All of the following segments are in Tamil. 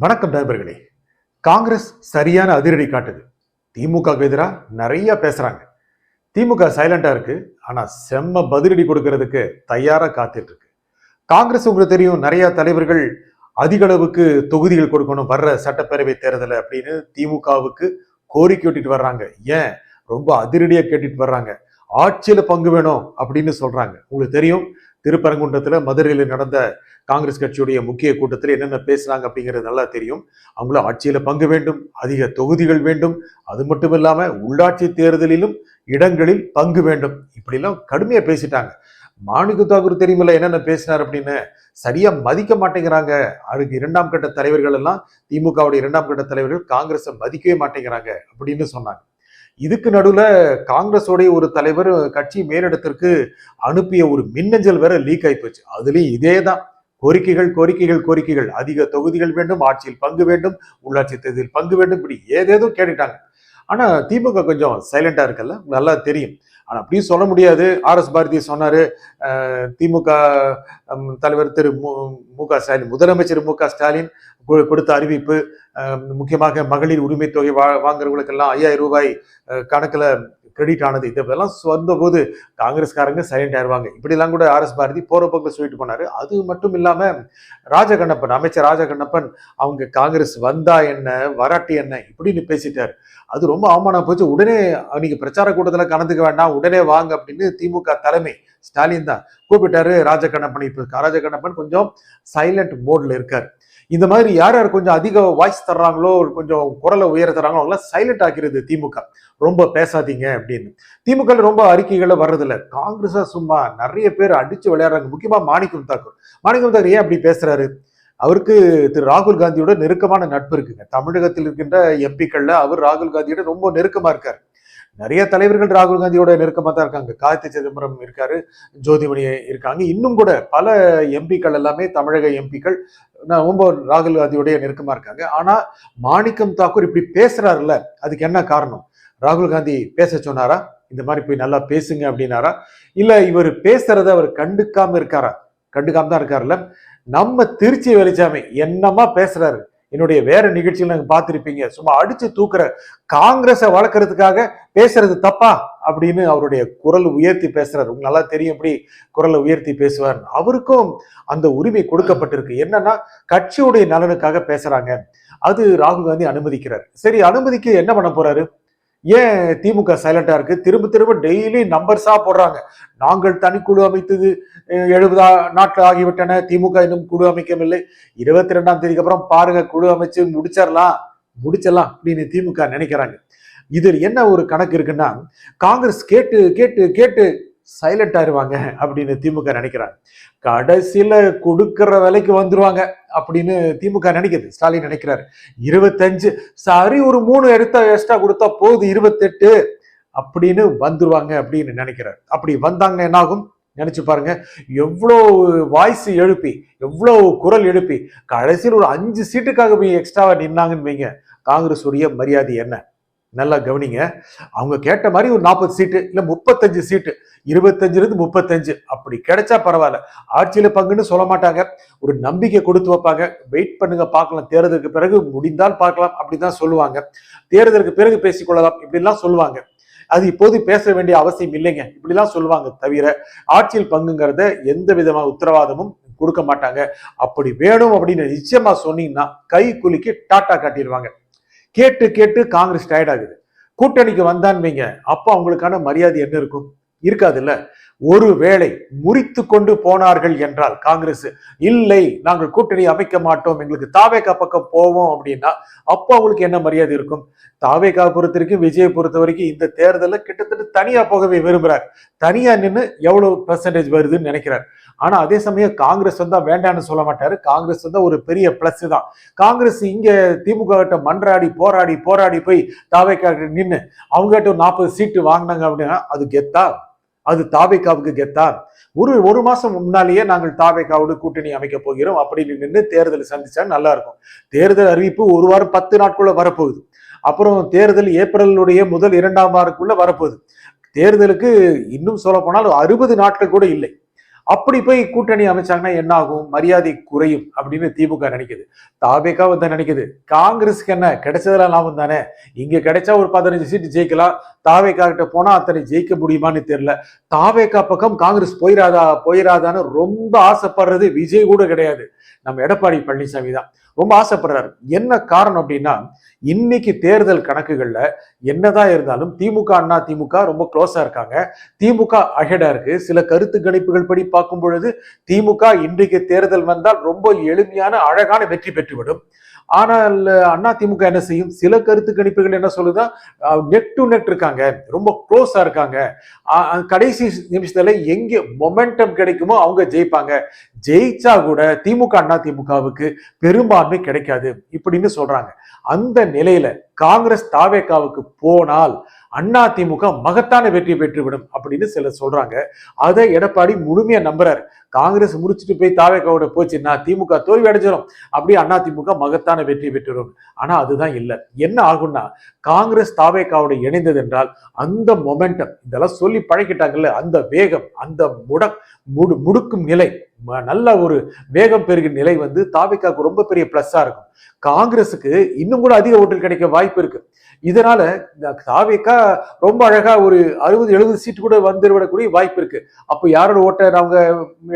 வணக்கம் நண்பர்களே. காங்கிரஸ் சரியான அதிரடி காட்டுது. திமுகவுக்கு எதிராக நிறைய பேசுறாங்க. திமுக சைலண்டா இருக்கு. ஆனா செம்ம பதிலடி கொடுக்கறதுக்கு தயாரா காத்துட்டு இருக்கு. காங்கிரஸ் உங்களுக்கு தெரியும், நிறைய தலைவர்கள் அதிக அளவுக்கு தொகுதிகள் கொடுக்கணும் வர்ற சட்டப்பேரவை தேர்தல் அப்படின்னு திமுகவுக்கு கோரிக்கை விட்டுட்டு வர்றாங்க. ஏன் ரொம்ப அதிரடியா கேட்டுட்டு வர்றாங்க. ஆட்சியில பங்கு வேணும் அப்படின்னு சொல்றாங்க. உங்களுக்கு தெரியும், திருப்பரங்குன்றத்துல மதுரையில நடந்த காங்கிரஸ் கட்சியுடைய முக்கிய கூட்டத்தில் என்னென்ன பேசுறாங்க அப்படிங்கிறது நல்லா தெரியும். அவங்களும் ஆட்சியில பங்கு வேண்டும், அதிக தொகுதிகள் வேண்டும், அது மட்டும் இல்லாம உள்ளாட்சி தேர்தலிலும் இடங்களில் பங்கு வேண்டும், இப்படிலாம் கடுமையா பேசிட்டாங்க. மாணிக்க தாக்கூர் தெரியுமில்ல என்னென்ன பேசினார் அப்படின்னு. சரியா மதிக்க மாட்டேங்கிறாங்க. அதுக்கு இரண்டாம் கட்ட தலைவர்கள் எல்லாம், திமுகவுடைய இரண்டாம் கட்ட தலைவர்கள் காங்கிரஸை மதிக்கவே மாட்டேங்கிறாங்க அப்படின்னு சொன்னாங்க. இதுக்கு நடுவுல காங்கிரஸோடைய ஒரு தலைவர் கட்சி மேலிடத்திற்கு அனுப்பிய ஒரு மின்னஞ்சல் வேற லீக் ஆகி போச்சு. அதுலயும் இதேதான் கோரிக்கைகள் கோரிக்கைகள் கோரிக்கைகள், அதிக தொகுதிகள் வேண்டும், ஆட்சியில் பங்கு வேண்டும், உள்ளாட்சி தேர்தலில் பங்கு வேண்டும், இப்படி ஏதேதோ கேட்டுட்டாங்க. ஆனா திமுக கொஞ்சம் சைலண்டா இருக்குல்ல, நல்லா தெரியும். ஆனா அப்படியும் சொல்ல முடியாது. ஆர்.எஸ். பாரதி சொன்னாரு, திமுக தலைவர் திரு மு க ஸ்டாலின், முதலமைச்சர் மு க ஸ்டாலின் கொடுத்த அறிவிப்பு, முக்கியமாக மகளிர் உரிமை தொகை வாங்குறவங்களுக்கெல்லாம் 5000 ரூபாய் கணக்குல கிரெடிட் ஆனது, இதெல்லாம் சொந்த போது காங்கிரஸ்காரங்க சைலண்ட் ஆயிருவாங்க. இப்படிலாம் கூட ஆர்.எஸ். பாரதி போற போக்கில் சொல்லிட்டு போனாரு. அது மட்டும் இல்லாம ராஜகண்ணப்பன், அமைச்சர் ராஜகண்ணப்பன், அவங்க காங்கிரஸ் வந்தா என்ன வராட்டி என்ன இப்படின்னு பேசிட்டாரு. அது ரொம்ப அவமானம் போச்சு. உடனே நீங்க பிரச்சார கூட்டத்துல கலந்துக்க வேண்டாம், உடனே வாங்க அப்படின்னு திமுக தலைமை ஸ்டாலின் தான் கூப்பிட்டாரு ராஜகண்ணப்பன். இப்ப ராஜகண்ணப்பன் கொஞ்சம் சைலண்ட் மோட்ல இருக்காரு. இந்த மாதிரி யார் யார் கொஞ்சம் அதிக வாய்ஸ் தர்றாங்களோ, கொஞ்சம் குரலை உயர தர்றாங்களோ அவங்களாம் சைலண்ட் ஆக்கிறது திமுக. ரொம்ப பேசாதீங்க அப்படின்னு. திமுக ரொம்ப அறிக்கைகளை வர்றதில்ல. காங்கிரஸ் சும்மா நிறைய பேர் அடிச்சு விளையாடுறாங்க. முக்கியமா மாணிக்கம் தாக்கூர். மாணிக்கம் தாக்கூர் ஏன் அப்படி பேசுறாரு? அவருக்கு திரு ராகுல் காந்தியோட நெருக்கமான நட்பு இருக்குங்க. தமிழகத்தில் இருக்கின்ற எம்பிக்கள்ல அவர் ராகுல் காந்தியோட ரொம்ப நெருக்கமா இருக்காரு. நிறைய தலைவர்கள் ராகுல் காந்தியோட நெருக்கமா தான் இருக்காங்க. கார்த்தி சிதம்பரம் இருக்காரு, ஜோதிமணி இருக்காங்க, இன்னும் கூட பல எம்பிக்கள் எல்லாமே தமிழக எம்பிக்கள் ரொம்ப ராகுல் காந்தியோடைய நெருக்கமா இருக்காங்க. ஆனா மாணிக்கம் தாக்கூர் இப்படி பேசுறாருல்ல, அதுக்கு என்ன காரணம்? ராகுல் காந்தி பேச சொன்னாரா? இந்த மாதிரி போய் நல்லா பேசுங்க அப்படின்னாரா? இல்ல இவர் பேசுறத அவர் கண்டுக்காம இருக்காரா? கண்டுக்காம தான் இருக்காருல்ல. நம்ம திருச்சி வெளிச்சாமி என்னமா பேசுறாரு. என்னுடைய வேற நிகழ்ச்சியில் நீங்க பார்த்திருப்பீங்க. சும்மா அடிச்சு தூக்குற காங்கிரஸை வளர்க்கறதுக்காக பேசுறது தப்பா அப்படின்னு அவருடைய குரல் உயர்த்தி பேசுறாரு. உங்களுக்கு நல்லா தெரியும் எப்படி குரலை உயர்த்தி பேசுவார். அவருக்கும் அந்த உரிமை கொடுக்கப்பட்டிருக்கு. என்னன்னா கட்சியுடைய நலனுக்காக பேசுறாங்க. அது ராகுல் காந்தி அனுமதிக்கிறார். சரி, அனுமதிக்க என்ன பண்ண போறாரு? ஏன் திமுக சைலண்டா இருக்கு? திரும்ப திரும்ப டெய்லி நம்பர்ஸா போடுறாங்க. நாங்கள் தனிக்குழு அமைத்தது 70 நாட்கள் ஆகிவிட்டன, திமுக இன்னும் குழு அமைக்கவில்லை, 22ஆம் தேதிக்கு அப்புறம் பாருங்க குழு அமைச்சு முடிச்சிடலாம் அப்படின்னு திமுக நினைக்கிறாங்க. இதில் என்ன ஒரு கணக்கு இருக்குன்னா, காங்கிரஸ் கேட்டு கேட்டு கேட்டு சைலண்ட் ஆயிருவாங்க அப்படின்னு திமுக நினைக்கிறாங்க. கடைசியில கொடுக்கிற விலைக்கு வந்துருவாங்க அப்படின்னு திமுக நினைக்குது. ஸ்டாலின் நினைக்கிறாரு 25, சரி ஒரு 3 எக்ஸ்ட்ரா கொடுத்தா போகுது 28 அப்படின்னு வந்துருவாங்க அப்படின்னு நினைக்கிறாரு. அப்படி வந்தாங்கன்னா என்ன ஆகும் நினைச்சு பாருங்க. எவ்வளவு வாய்ஸ் எழுப்பி, எவ்வளவு குரல் எழுப்பி கடைசியில் ஒரு 5 சீட்டுக்காக போய் எக்ஸ்ட்ராவா நின்னாங்கன்னு வைங்க, காங்கிரஸ் உடைய மரியாதை என்ன? நல்லா கவனிங்க. அவங்க கேட்ட மாதிரி ஒரு 40 சீட்டு இல்ல 35 சீட்டு, 25 35 அப்படி கிடைச்சா பரவாயில்ல. ஆட்சியில பங்குன்னு சொல்ல மாட்டாங்க, ஒரு நம்பிக்கை கொடுத்து வைப்பாங்க. வெயிட் பண்ணுங்க பார்க்கலாம், தேர்தலுக்கு பிறகு முடிந்தால் பார்க்கலாம் அப்படிதான் சொல்லுவாங்க. தேர்தலுக்கு பிறகு பேசிக்கொள்ளலாம் இப்படிலாம் சொல்லுவாங்க. அது இப்போது பேச வேண்டிய அவசியம் இல்லைங்க இப்படிலாம் சொல்லுவாங்க. தவிர ஆட்சியில் பங்குங்கிறத எந்த விதமான உத்தரவாதமும் கொடுக்க மாட்டாங்க. அப்படி வேணும் அப்படின்னு நிச்சயமா சொன்னீங்கன்னா கை குலுக்கி டாட்டா காட்டிடுவாங்க. கேட்டு கேட்டு காங்கிரஸ் டயர்ட் ஆகுது. கூட்டணிக்கு வந்தான்னு வைங்க, அப்போ அவங்களுக்கான மரியாதை என்ன இருக்கும்? இருக்காதுல்ல. ஒருவேளை முறித்து கொண்டு போனார்கள் என்றால் காங்கிரஸ், இல்லை நாங்கள் கூட்டணி அமைக்க மாட்டோம், எங்களுக்கு தாவேகா பக்கம் போவோம் அப்படின்னா அப்போ அவங்களுக்கு என்ன மரியாதை இருக்கும்? தாவேகா பொறுத்த வரைக்கும், விஜயை பொறுத்த வரைக்கும் இந்த தேர்தலில் கிட்டத்தட்ட தனியா போகவே விரும்புறார். தனியா நின்று எவ்வளவு பெர்சன்டேஜ் வருதுன்னு நினைக்கிறார். ஆனா அதே சமயம் காங்கிரஸ் வந்தா வேண்டான்னு சொல்ல மாட்டாரு. காங்கிரஸ் வந்தா ஒரு பெரிய பிளஸ் தான். காங்கிரஸ் இங்க திமுக கிட்ட மன்றாடி போராடி போராடி போய் தாவேகா நின்று அவங்க கிட்ட ஒரு 40 சீட்டு வாங்கினாங்க அப்படின்னா அது கெத்தா? அது தாவேகாவுக்கு கெத்தா? ஒரு மாசம் முன்னாலேயே நாங்கள் தாவேகாவோடு கூட்டணி அமைக்க போகிறோம் அப்படின்னு நின்று தேர்தல் சந்திச்சா நல்லா இருக்கும். தேர்தல் அறிவிப்பு ஒரு வாரம் 10 நாட்குள்ள வரப்போகுது. அப்புறம் தேர்தல் ஏப்ரலுடைய முதல் 2ஆம் வாரக்குள்ள வரப்போகுது. தேர்தலுக்கு இன்னும் சொல்ல போனால் 60 நாட்கள் கூட இல்லை. அப்படி போய் கூட்டணி அமைச்சாங்கன்னா என்ன ஆகும், மரியாதை குறையும் அப்படின்னு திமுக நினைக்குது. தாவேகா வந்து நினைக்குது காங்கிரஸுக்கு என்ன கிடைச்சதெல்லாம் லாபம் தானே, இங்க கிடைச்சா ஒரு 15 சீட்டு ஜெயிக்கலாம், தாவேகா கிட்ட போனா அத்தனை ஜெயிக்க முடியுமான்னு தெரியல. தாவேகா பக்கம் காங்கிரஸ் போயிராதான்னு ரொம்ப ஆசைப்படுறது விஜய் கூட கிடையாது, நம்ம எடப்பாடி பழனிசாமி தான் ரொம்ப ஆசைப்படுறாரு. என்ன காரணம் அப்படின்னா, இன்னைக்கு தேர்தல் கணக்குகள்ல என்னதான் இருந்தாலும் திமுக அண்ணா திமுக ரொம்ப க்ளோஸா இருக்காங்க. திமுக அஹெடா இருக்கு. சில கருத்து கணிப்புகள் படி பார்க்கும் பொழுது திமுக இன்றைக்கு தேர்தல் வந்தால் ரொம்ப எளிமையான அழகான வெற்றி பெற்றுவிடும். ஆனால் அண்ணா திமுக என்ன செய்யும், சில கருத்து கணிப்புகள் என்ன சொல்லுதா, நெக் டு நெக் இருக்காங்க, ரொம்ப க்ளோஸா இருக்காங்க, கடைசி நிமிஷத்துல எங்க மொமெண்டம் கிடைக்குமோ அவங்க ஜெயிப்பாங்க, ஜெயிச்சா கூட திமுக அண்ணா திமுகவுக்கு பெரும்பான்மை கிடைக்காது இப்படின்னு சொல்றாங்க. அந்த நிலையில காங்கிரஸ் தாவேகாவுக்கு போனால் அண்ணா திமுக மகத்தான வெற்றி பெற்றுவிடும் அப்படின்னு சிலர் சொல்றாங்க. அதை எடப்பாடி முழுமையா நம்புறாரு. காங்கிரஸ் முடிச்சுட்டு போய் தாவேகாவோட போச்சுன்னா திமுக தோல்வி அடைஞ்சிடும், அப்படி அண்ணா திமுக மகத்தான வெற்றி பெற்றுடும். ஆனா அதுதான் இல்லை. என்ன ஆகும்னா, காங்கிரஸ் தாவேகாவோட இணைந்தது என்றால் அந்த மொமெண்டம், இதெல்லாம் சொல்லி பழகிட்டாங்கல்ல, அந்த வேகம், அந்த முடுக்கும் நிலை, நல்ல ஒரு வேகம் பெருகிற நிலை வந்து தாவேகாவுக்கு ரொம்ப பெரிய பிளஸ்ஸா இருக்கும். காங்கிரஸுக்கு இன்னும் கூட அதிக ஓட்டு கிடைக்க வாய்ப்பு இருக்கு. இதனால தாவேகா ரொம்ப அழகா ஒரு 60-70 சீட்டு கூட வந்துவிடக்கூடிய வாய்ப்பு இருக்கு. அப்போ யாரோட ஓட்டை அவங்க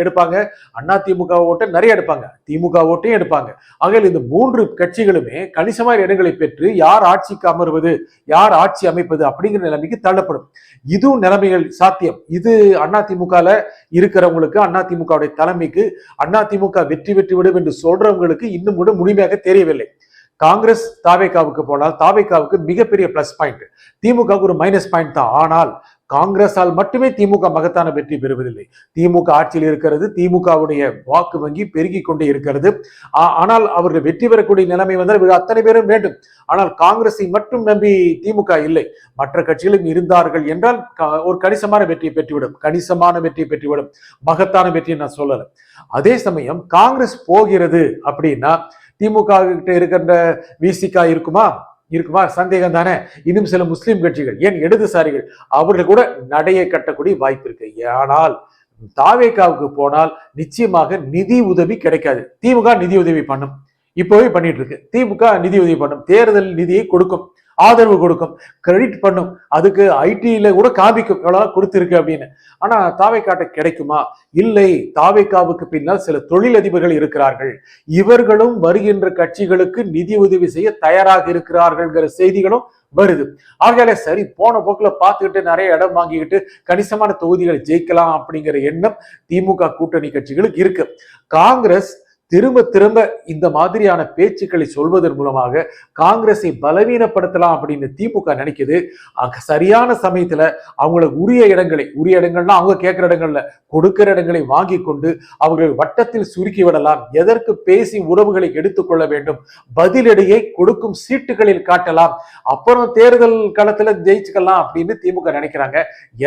எடுப்பாங்க, அண்ணா திமுக ஓட்டை நிறைய எடுப்பாங்க, திமுக ஓட்டையும் எடுப்பாங்க. ஆகையால் இந்த 3 கட்சிகளுமே கணிசமான இடங்களை பெற்று யார் ஆட்சிக்கு அமர்வது, யார் ஆட்சி அமைப்பது அப்படிங்கிற நிலைமைக்கு தள்ளப்படும். இதுவும் நிலைமைகள் சாத்தியம். இது அண்ணா திமுகல இருக்கிறவங்களுக்கு, அண்ணா திமுகவுடைய தலைமைக்கு அண்ணா திமுக வெற்றி பெற்றுவிடும் என்று சொல்றவங்களுக்கு இன்னும் கூட முழுமையாக தெரியவில்லை. காங்கிரஸ் தாவேகாவுக்கு போனால் தாவேகாவுக்கு மிகப்பெரிய பிளஸ் பாயிண்ட், திமுகவுக்கு ஒரு மைனஸ் பாயிண்ட் தான். ஆனால் காங்கிரஸால் மட்டுமே திமுக மகத்தான வெற்றி பெறுவதில்லை. திமுக ஆட்சியில் இருக்கிறது, திமுகவுடைய வாக்கு வங்கி பெருகி கொண்டே இருக்கிறது. ஆனால் அவர்கள் வெற்றி பெறக்கூடிய நிலைமை வந்தால் அத்தனை பேரும் வேண்டும். ஆனால் காங்கிரஸை மட்டும் நம்பி திமுக இல்லை, மற்ற கட்சிகளும் இருந்தார்கள் என்றால் ஒரு கணிசமான வெற்றியை பெற்றுவிடும், கணிசமான வெற்றியை பெற்றுவிடும், மகத்தான வெற்றியை நான் சொல்லல. அதே சமயம் காங்கிரஸ் போகிறது அப்படின்னா திமுக கிட்ட இருக்கின்ற விசிகா இருக்குமா, சந்தேகம் தானே. இன்னும் சில முஸ்லிம் கட்சிகள், ஏன் இடதுசாரிகள், அவர்கள் கூட நடையை கட்டக்கூடிய வாய்ப்பு இருக்கு. ஆனால் தாவேகாவுக்கு போனால் நிச்சயமாக நிதி உதவி கிடைக்காது. திமுக நிதி உதவி பண்ணும், இப்போவே பண்ணிட்டு இருக்கு. திமுக நிதி உதவி பண்ணும், தேர்தல் நிதியை கொடுக்கும், ஆதரவு கொடுக்கும், கிரெடிட் பண்ணும், அதுக்கு ஐடியில கூட காமிக்கும் எவ்வளவு கொடுத்திருக்கு அப்படின்னு. ஆனா தாவேகாட்ட கிடைக்குமா? இல்லை. தாவேகாவுக்கு பின்னால் சில தொழிலதிபர்கள் இருக்கிறார்கள், இவர்களும் வருகின்ற கட்சிகளுக்கு நிதி உதவி செய்ய தயாராக இருக்கிறார்கள் செய்திகளும் வருது. ஆகையால சரி, போன போக்குல பார்த்துக்கிட்டு நிறைய இடம் வாங்கிக்கிட்டு கணிசமான தொகுதிகளை ஜெயிக்கலாம் அப்படிங்கிற எண்ணம் திமுக கூட்டணி கட்சிகளுக்கு இருக்கு. காங்கிரஸ் திரும்ப திரும்ப இந்த மாதிரியான பேச்சுக்களை சொல்வதன் மூலமாக காங்கிரஸை பலவீனப்படுத்தலாம் அப்படின்னு திமுக நினைக்குது. சரியான சமயத்துல அவங்களுக்கு உரிய இடங்கள்னா அவங்க கேட்கிற இடங்கள்ல கொடுக்கிற இடங்களை வாங்கி கொண்டு அவர்கள் வட்டத்தில் சுருக்கி விடலாம். எதற்கு பேசி உறவுகளை எடுத்துக்கொள்ள வேண்டும், பதிலடியை கொடுக்கும் சீட்டுகளில் காட்டலாம், அப்புறம் தேர்தல் களத்துல ஜெயிச்சுக்கலாம் அப்படின்னு திமுக நினைக்கிறாங்க.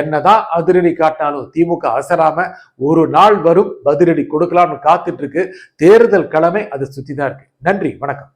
என்னதான் அதிரடி காட்டினாலும் திமுக அசராம ஒரு நாள் வரும், பதிலடி கொடுக்கலாம்னு காத்துட்டு இருக்கு. தேர்தல் கிழமை அதை சுத்தி தான் இருக்கு. நன்றி, வணக்கம்.